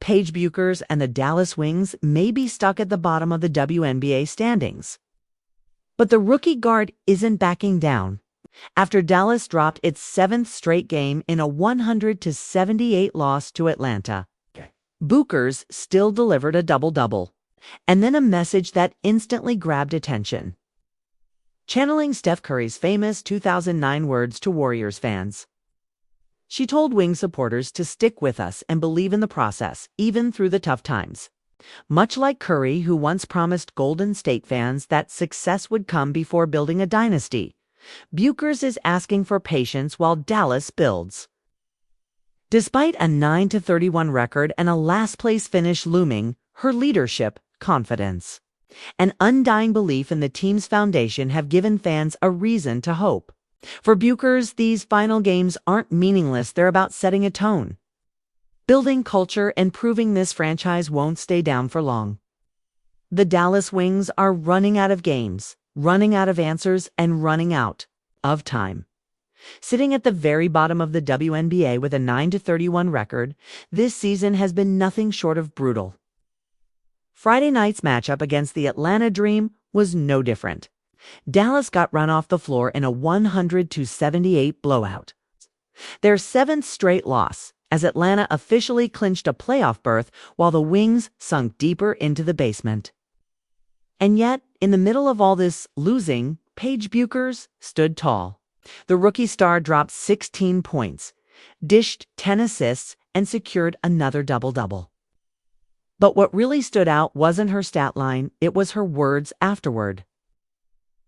Paige Bueckers and the Dallas Wings may be stuck at the bottom of the WNBA standings. But the rookie guard isn't backing down. After Dallas dropped its 7th straight game in a 100-78 loss to Atlanta, Bueckers still delivered a double-double, and then a message that instantly grabbed attention. Channeling Steph Curry's famous 2009 words to Warriors fans, she told Wings supporters to stick with us and believe in the process, even through the tough times. Much like Curry, who once promised Golden State fans that success would come before building a dynasty, Bueckers is asking for patience while Dallas builds. Despite a 9-31 record and a last-place finish looming, her leadership, confidence, and undying belief in the team's foundation have given fans a reason to hope. For Bueckers, these final games aren't meaningless. They're about setting a tone, building culture, and proving this franchise won't stay down for long. The Dallas Wings are running out of games, running out of answers, and running out of time. Sitting at the very bottom of the WNBA with a 9-31 record, this season has been nothing short of brutal. Friday night's matchup against the Atlanta Dream was no different. Dallas got run off the floor in a 100-78 blowout, their 7th straight loss, as Atlanta officially clinched a playoff berth while the Wings sunk deeper into the basement. And yet, in the middle of all this losing, Paige Bueckers stood tall. The rookie star dropped 16 points, dished 10 assists, and secured another double-double. But what really stood out wasn't her stat line, it was her words afterward.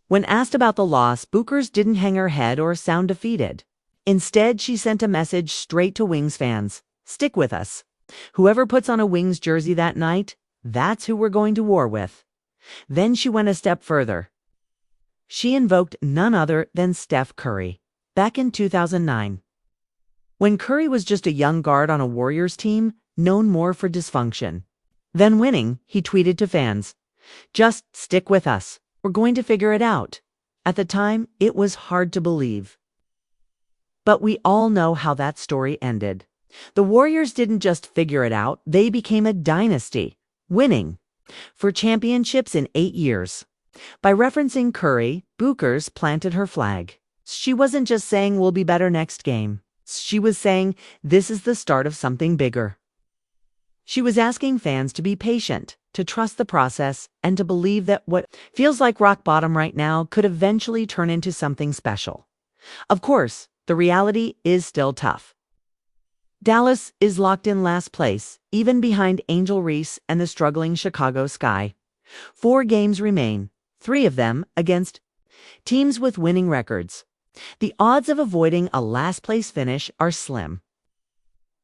When asked about the loss, Bueckers didn't hang her head or sound defeated. Instead, she sent a message straight to Wings fans: stick with us. Whoever puts on a Wings jersey that night, that's who we're going to war with. Then she went a step further. She invoked none other than Steph Curry, back in 2009. When Curry was just a young guard on a Warriors team, known more for dysfunction than winning, he tweeted to fans, "Just stick with us. We're going to figure it out." At the time, it was hard to believe. But we all know how that story ended. The Warriors didn't just figure it out, they became a dynasty, winning for championships in 8 years. By referencing Curry, Bueckers planted her flag. She wasn't just saying we'll be better next game. She was saying this is the start of something bigger. She was asking fans to be patient, to trust the process, and to believe that what feels like rock bottom right now could eventually turn into something special. Of course, the reality is still tough. Dallas is locked in last place, even behind Angel Reese and the struggling Chicago Sky. 4 games remain, 3 of them against teams with winning records. The odds of avoiding a last-place finish are slim.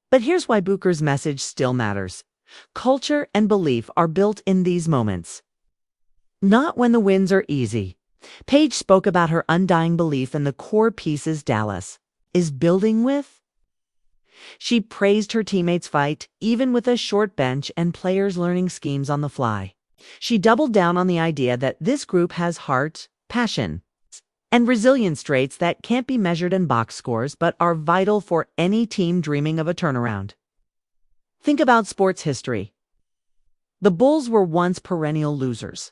But here's why Bueckers' message still matters. Culture and belief are built in these moments, not when the wins are easy. Paige spoke about her undying belief in the core pieces Dallas is building with. She praised her teammates' fight, even with a short bench and players learning schemes on the fly. She doubled down on the idea that this group has heart, passion, and resilience traits that can't be measured in box scores but are vital for any team dreaming of a turnaround. Think about sports history. The Bulls were once perennial losers.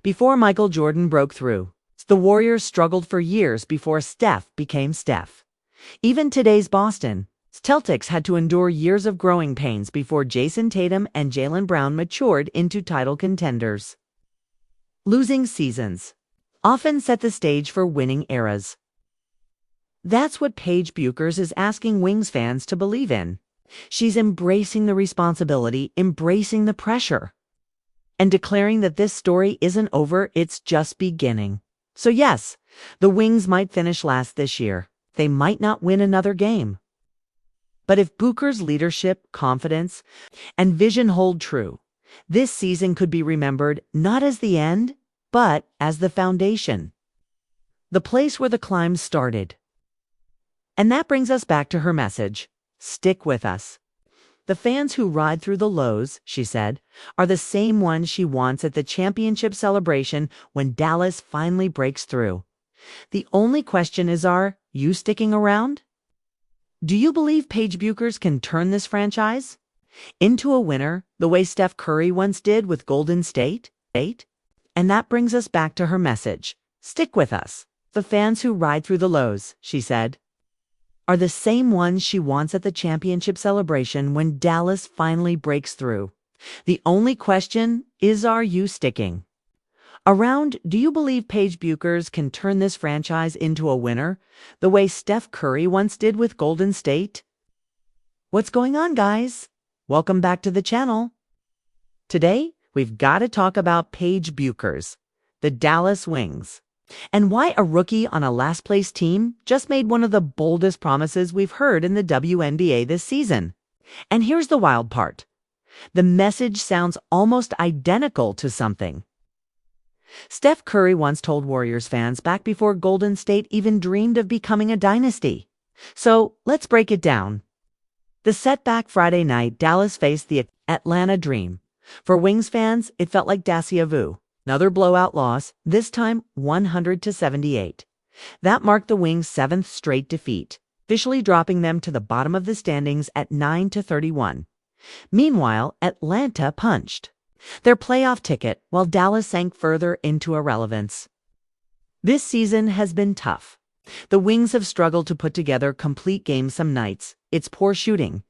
Before Michael Jordan broke through, the Warriors struggled for years before Steph became Steph. Even today's Boston Celtics had to endure years of growing pains before Jason Tatum and Jaylen Brown matured into title contenders. Losing seasons often set the stage for winning eras. That's what Paige Bueckers is asking Wings fans to believe in. She's embracing the responsibility, embracing the pressure, and declaring that this story isn't over, it's just beginning. So yes, the Wings might finish last this year. They might not win another game. But if Bueckers' leadership, confidence, and vision hold true, this season could be remembered not as the end, but as the foundation, the place where the climb started. And that brings us back to her message: stick with us. The fans who ride through the lows, she said, are the same ones she wants at the championship celebration when Dallas finally breaks through. The only question is, are you sticking around? Do you believe Paige Bueckers can turn this franchise into a winner the way Steph Curry once did with Golden State? And that brings us back to her message. Stick with us. The fans who ride through the lows, she said, are the same ones she wants at the championship celebration when Dallas finally breaks through. The only question is, are you sticking? Around, do you believe Paige Bueckers can turn this franchise into a winner the way Steph Curry once did with Golden State? What's going on, guys? Welcome back to the channel. Today, we've got to talk about Paige Bueckers, the Dallas Wings, and why a rookie on a last-place team just made one of the boldest promises we've heard in the WNBA this season. And here's the wild part. The message sounds almost identical to something Steph Curry once told Warriors fans back before Golden State even dreamed of becoming a dynasty. So, let's break it down. The setback Friday night, Dallas faced the Atlanta Dream. For Wings fans, it felt like déjà vu. Another blowout loss, this time 100-78. That marked the Wings' 7th straight defeat, officially dropping them to the bottom of the standings at 9-31. Meanwhile, Atlanta punched their playoff ticket while Dallas sank further into irrelevance. This season has been tough. The Wings have struggled to put together complete games some nights. It's poor shooting.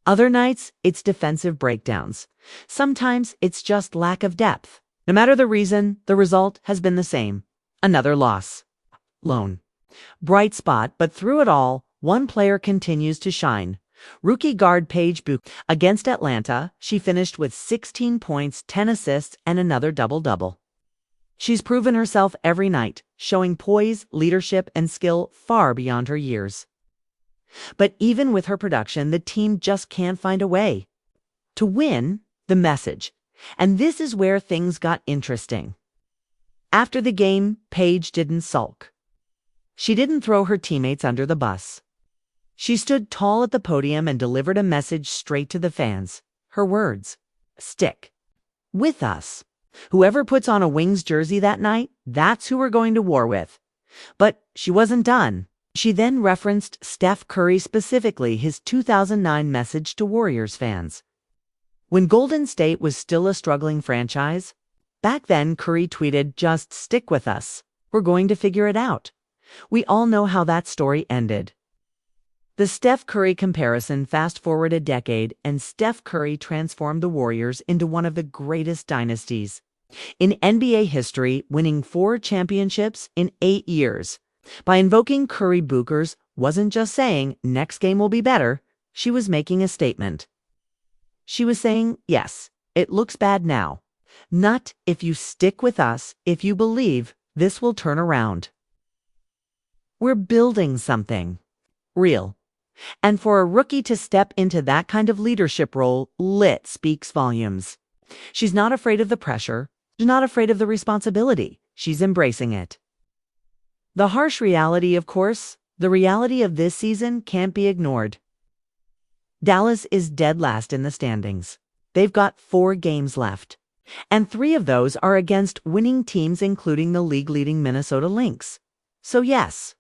Other nights, it's defensive breakdowns. Sometimes it's just lack of depth. No matter the reason, the result has been the same. Another loss. Lone bright spot, but through it all, one player continues to shine. Rookie guard Paige Bueckers. Against Atlanta, she finished with 16 points, 10 assists, and another double-double. She's proven herself every night, showing poise, leadership, and skill far beyond her years. But even with her production, the team just can't find a way to win. The message. And this is where things got interesting. After the game, Paige didn't sulk. She didn't throw her teammates under the bus. She stood tall at the podium and delivered a message straight to the fans. Her words, stick with us. Whoever puts on a Wings jersey that night, that's who we're going to war with. But she wasn't done. She then referenced Steph Curry, specifically his 2009 message to Warriors fans. When Golden State was still a struggling franchise, back then Curry tweeted, "Just stick with us. We're going to figure it out." We all know how that story ended. The Steph Curry comparison, fast forward a decade, and Steph Curry transformed the Warriors into one of the greatest dynasties in NBA history, winning 4 championships in 8 years. By invoking Curry, Bueckers wasn't just saying, next game will be better. She was making a statement. She was saying, yes, it looks bad now. Not if you stick with us, if you believe this will turn around. We're building something real. And for a rookie to step into that kind of leadership role, speaks volumes. She's not afraid of the pressure. She's not afraid of the responsibility. She's embracing it. The harsh reality, of course, the reality of this season can't be ignored. Dallas is dead last in the standings. They've got 4 games left, and 3 of those are against winning teams, including the league-leading Minnesota Lynx. So yes,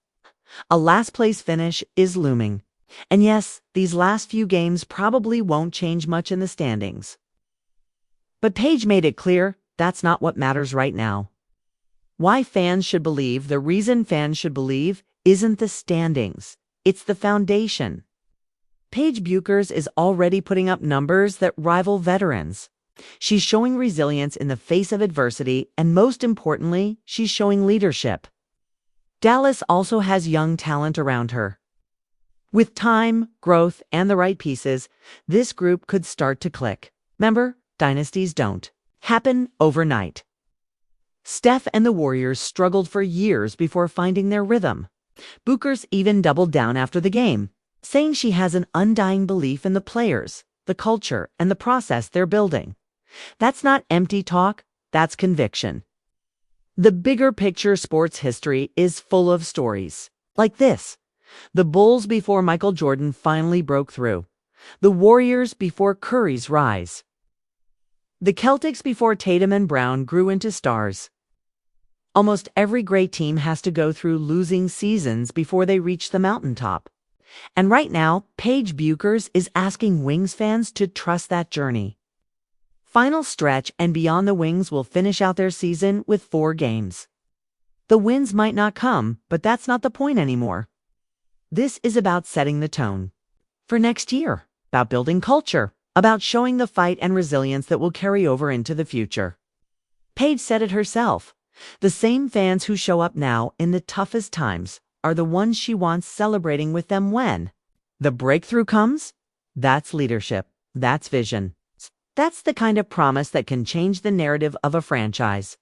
a last-place finish is looming. And yes, these last few games probably won't change much in the standings. But Paige made it clear that's not what matters right now. Why fans should believe, the reason fans should believe, isn't the standings. It's the foundation. Paige Bueckers is already putting up numbers that rival veterans. She's showing resilience in the face of adversity, and most importantly, she's showing leadership. Dallas also has young talent around her. With time, growth, and the right pieces, this group could start to click. Remember, dynasties don't happen overnight. Steph and the Warriors struggled for years before finding their rhythm. Bueckers even doubled down after the game, saying she has an undying belief in the players, the culture, and the process they're building. That's not empty talk, that's conviction. The bigger picture sports history is full of stories like this. The Bulls before Michael Jordan finally broke through. The Warriors before Curry's rise. The Celtics before Tatum and Brown grew into stars. Almost every great team has to go through losing seasons before they reach the mountaintop. And right now, Paige Bueckers is asking Wings fans to trust that journey. Final stretch, and Beyond the Wings will finish out their season with 4 games. The wins might not come, but that's not the point anymore. This is about setting the tone for next year, about building culture, about showing the fight and resilience that will carry over into the future. Paige said it herself. The same fans who show up now in the toughest times are the ones she wants celebrating with them when the breakthrough comes. That's leadership. That's vision. That's the kind of promise that can change the narrative of a franchise.